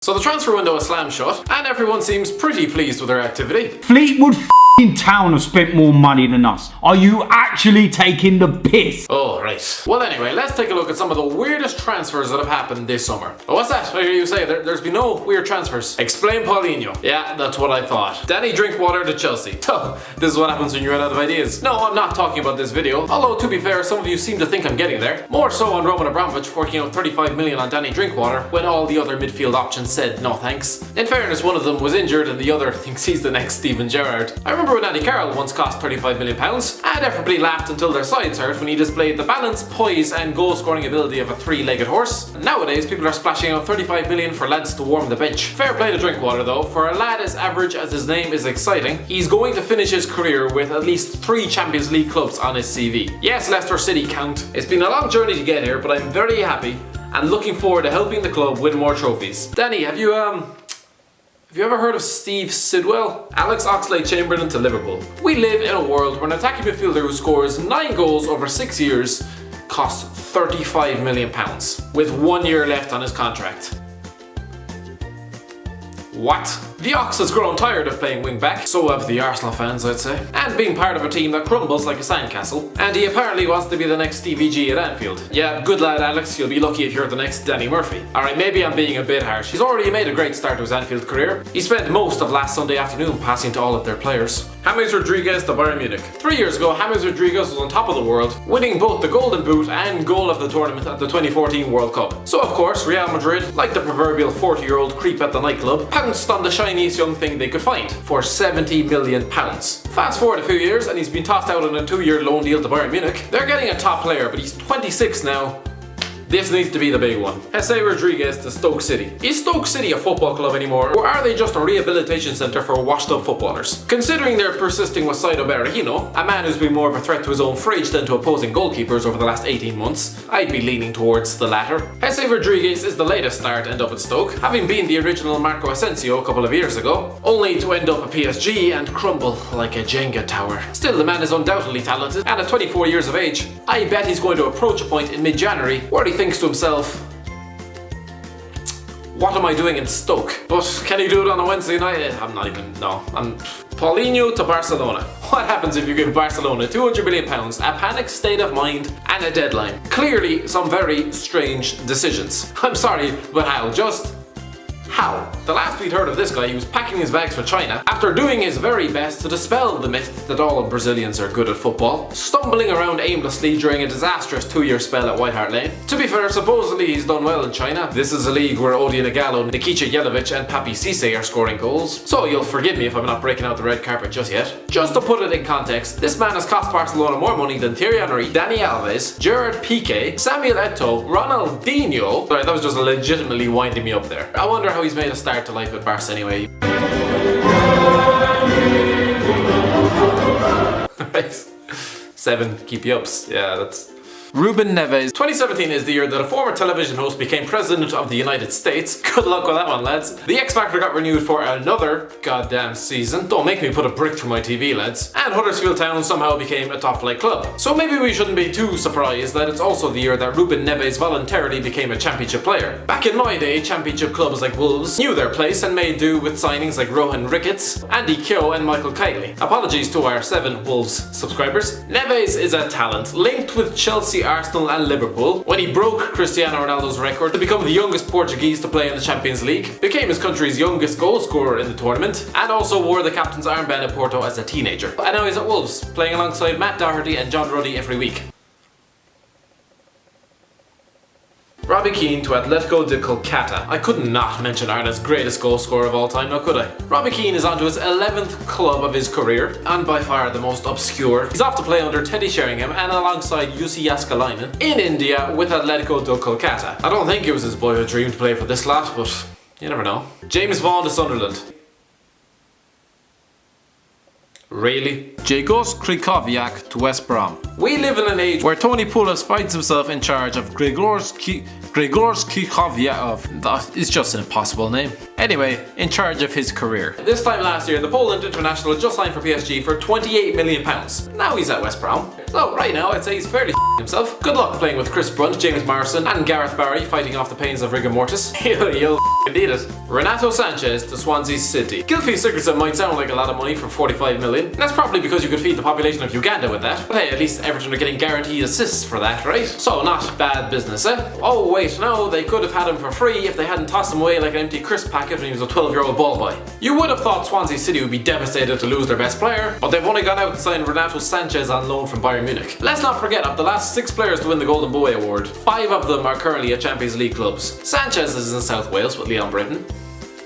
So the transfer window is slammed shut, and everyone seems pretty pleased with their activity. Fleetwood Town have spent more money than us. Are you actually taking the piss? Oh, right. Well, anyway, let's take a look at some of the weirdest transfers that have happened this summer. Oh, what's that? I hear you say there's been no weird transfers. Explain Paulinho. Yeah, that's what I thought. Danny Drinkwater to Chelsea. This is what happens when you run out of ideas. No, I'm not talking about this video. Although, to be fair, some of you seem to think I'm getting there. More so on Roman Abramovich forking out 35 million on Danny Drinkwater when all the other midfield options said no thanks. In fairness, one of them was injured and the other thinks he's the next Steven Gerrard. I remember when Andy Carroll once cost 35 million pounds, and everybody laughed until their sides hurt when he displayed the balance, poise and goal scoring ability of a three-legged horse. Nowadays, people are splashing out 35 million for lads to warm the bench. Fair play to Drinkwater though, for a lad as average as his name is exciting, he's going to finish his career with at least 3 Champions League clubs on his CV. Yes, Leicester City count. It's been a long journey to get here, but I'm very happy and looking forward to helping the club win more trophies. Danny, have you ever heard of Steve Sidwell? Alex Oxlade-Chamberlain to Liverpool. We live in a world where an attacking midfielder who scores 9 goals over 6 years costs £35 million, with 1 year left on his contract. What? The Ox has grown tired of playing wing-back, so have the Arsenal fans, I'd say, and being part of a team that crumbles like a sandcastle, and he apparently wants to be the next Stevie G at Anfield. Yeah, good lad Alex, you'll be lucky if you're the next Danny Murphy. Alright, maybe I'm being a bit harsh. He's already made a great start to his Anfield career. He spent most of last Sunday afternoon passing to all of their players. James Rodriguez to Bayern Munich. 3 years ago, James Rodriguez was on top of the world, winning both the Golden Boot and goal of the tournament at the 2014 World Cup. So of course, Real Madrid, like the proverbial 40-year-old creep at the nightclub, pounced on the shiniest young thing they could find for £70 million. Fast forward a few years and he's been tossed out on a 2-year loan deal to Bayern Munich. They're getting a top player, but he's 26 now. This needs to be the big one. Jose Rodriguez to Stoke City. Is Stoke City a football club anymore, or are they just a rehabilitation centre for washed up footballers? Considering they're persisting with Saido Berahino, a man who's been more of a threat to his own fridge than to opposing goalkeepers over the last 18 months, I'd be leaning towards the latter. Jose Rodriguez is the latest star to end up at Stoke, having been the original Marco Asensio a couple of years ago, only to end up at PSG and crumble like a Jenga tower. Still, the man is undoubtedly talented, and at 24 years of age, I bet he's going to approach a point in mid-January where he thinks to himself, what am I doing in Stoke? But can he do it on a Wednesday night? Paulinho to Barcelona. What happens if you give Barcelona £200 million, a panicked state of mind and a deadline? Clearly some very strange decisions. I'm sorry, but how? Just how? The last we'd heard of this guy, he was packing his bags for China after doing his very best to dispel the myth that all Brazilians are good at football, stumbling around aimlessly during a disastrous 2-year spell at White Hart Lane. To be fair, supposedly he's done well in China. This is a league where Odion Igalo, Nikica Jelavic and Papi Cisse are scoring goals, so you'll forgive me if I'm not breaking out the red carpet just yet. Just to put it in context, this man has cost Barcelona more money than Thierry Henry, Dani Alves, Gerard Piqué, Samuel Eto'o, Ronaldinho. Sorry, that was just legitimately winding me up there. I wonder how he's made a start to life at Barca anyway. Right. 7 keep you ups. Yeah, that's... Ruben Neves. 2017 is the year that a former television host became president of the United States. Good luck with that one, lads. The X Factor got renewed for another goddamn season. Don't make me put a brick through my TV, lads. And Huddersfield Town somehow became a top flight club. So maybe we shouldn't be too surprised that it's also the year that Ruben Neves voluntarily became a championship player. Back in my day, championship clubs like Wolves knew their place and made do with signings like Rohan Ricketts, Andy Keogh and Michael Kiley. Apologies to our 7 Wolves subscribers. Neves is a talent, linked with Chelsea, Arsenal and Liverpool, when he broke Cristiano Ronaldo's record to become the youngest Portuguese to play in the Champions League, became his country's youngest goal scorer in the tournament, and also wore the captain's armband at Porto as a teenager. And now he's at Wolves, playing alongside Matt Doherty and John Ruddy every week. Robbie Keane to Atletico de Kolkata. I could not mention Ireland's greatest goal scorer of all time, now could I? Robbie Keane is on to his 11th club of his career, and by far the most obscure. He's off to play under Teddy Sheringham and alongside Jussi Jääskeläinen in India with Atletico de Kolkata. I don't think it was his boyhood dream to play for this lot, but you never know. James Vaughan to Sunderland. Really? Jegos Krychowiak to West Brom. We live in an age where Tony Pulis finds himself in charge of Grzegorz Krychowiak. It's just an impossible name. Anyway, in charge of his career. This time last year, the Poland international just signed for PSG for £28 million. Now he's at West Brom. So right now I'd say he's fairly himself. Good luck playing with Chris Brunt, James Morrison and Gareth Barry fighting off the pains of rigor mortis. You'll need it. Renato Sanches to Swansea City. Gylfi Sigurdsson might sound like a lot of money for 45 million. That's probably because you could feed the population of Uganda with that. But hey, at least Everton are getting guaranteed assists for that, right? So not bad business, eh? Oh wait, no, they could have had him for free if they hadn't tossed him away like an empty crisp packet when he was a 12-year-old ball boy. You would have thought Swansea City would be devastated to lose their best player, but they've only gone out and signed Renato Sanches on loan from Bayern Munich. Let's not forget, of the last 6 players to win the Golden Boy Award, 5 of them are currently at Champions League clubs. Sanchez is in South Wales with Leon Britton.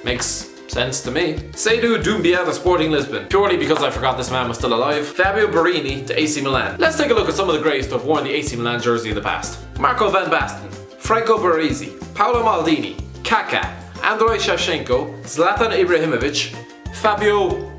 Makes sense to me. Seydou Doumbia to Sporting Lisbon, purely because I forgot this man was still alive. Fabio Borini to AC Milan. Let's take a look at some of the greats to have worn the AC Milan jersey in the past. Marco van Basten, Franco Baresi, Paolo Maldini, Kaká, Andrei Shevchenko, Zlatan Ibrahimovic, Fabio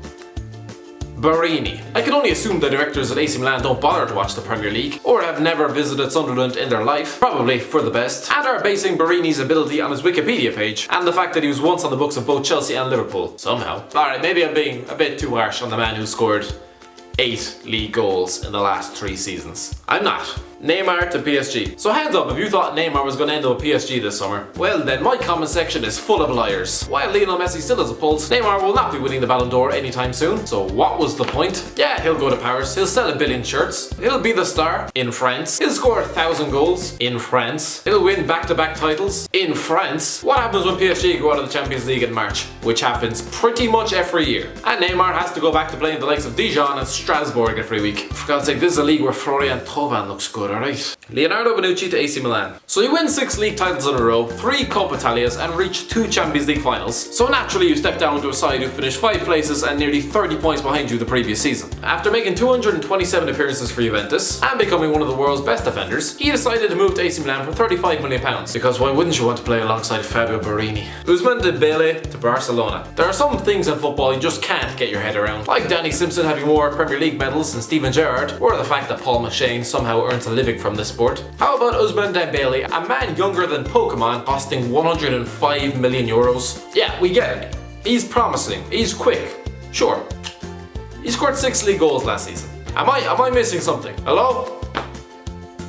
Borini. I can only assume the directors at AC Milan don't bother to watch the Premier League, or have never visited Sunderland in their life, probably for the best, and are basing Borini's ability on his Wikipedia page, and the fact that he was once on the books of both Chelsea and Liverpool, somehow. Alright, maybe I'm being a bit too harsh on the man who scored 8 league goals in the last 3 seasons. I'm not. Neymar to PSG. So hands up if you thought Neymar was going to end up at PSG this summer. Well then, my comment section is full of liars. While Lionel Messi still has a pulse, Neymar will not be winning the Ballon d'Or anytime soon. So what was the point? Yeah, he'll go to Paris, he'll sell 1 billion shirts, he'll be the star in France, he'll score 1,000 goals in France, he'll win back-to-back titles in France. What happens when PSG go out of the Champions League in March? Which happens pretty much every year. And Neymar has to go back to playing the likes of Dijon and Strasbourg every week. For God's sake, this is a league where Florian Thauvin looks good, alright? Leonardo Bonucci to AC Milan. So you win 6 league titles in a row, 3 Coppa Italias and reach 2 Champions League finals. So naturally you step down to a side who finished 5 places and nearly 30 points behind you the previous season. After making 227 appearances for Juventus and becoming one of the world's best defenders, he decided to move to AC Milan for £35 million. Because why wouldn't you want to play alongside Fabio Borini? Ousmane Dembele to Barcelona. There are some things in football you just can't get your head around. Like Danny Simpson having more Premier League medals than Steven Gerrard, or the fact that Paul McShane somehow earns a living from this sport. How about Ousmane Dembele, a man younger than Pokemon, costing €105 million? Yeah, we get it. He's promising. He's quick. Sure. He scored 6 league goals last season. Am I missing something? Hello?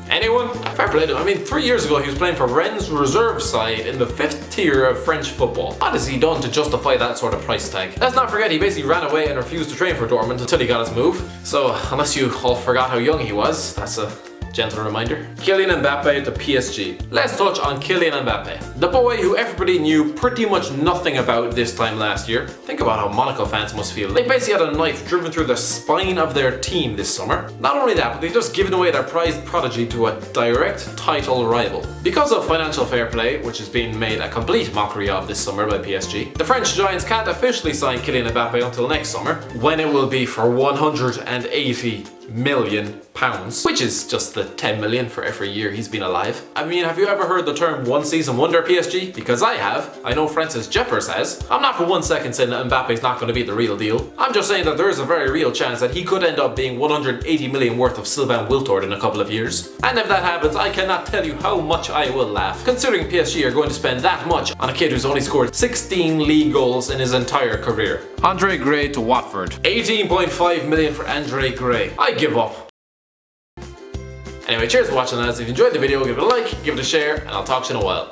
Anyone? Fair play to him. I mean, 3 years ago he was playing for Rennes' reserve side in the 5th tier of French football. What has he done to justify that sort of price tag? Let's not forget he basically ran away and refused to train for Dortmund until he got his move. So, unless you all forgot how young he was, that's a gentle reminder. Kylian Mbappe to PSG. Let's touch on Kylian Mbappe, the boy who everybody knew pretty much nothing about this time last year. Think about how Monaco fans must feel. They basically had a knife driven through the spine of their team this summer. Not only that, but they've just given away their prized prodigy to a direct title rival. Because of financial fair play, which is being made a complete mockery of this summer by PSG, the French giants can't officially sign Kylian Mbappe until next summer, when it will be for £180 million, which is just the 10 million for every year he's been alive. I mean, have you ever heard the term one season wonder PSG? Because I have. I know Francis Jeffers has. I'm not for 1 second saying that Mbappe's not going to be the real deal. I'm just saying that there is a very real chance that he could end up being 180 million worth of Sylvain Wiltord in a couple of years. And if that happens, I cannot tell you how much I will laugh, considering PSG are going to spend that much on a kid who's only scored 16 league goals in his entire career. Andre Gray to Watford. 18.5 million for Andre Gray. I give up. Anyway, cheers for watching, lads. If you enjoyed the video, give it a like, give it a share, and I'll talk to you in a while.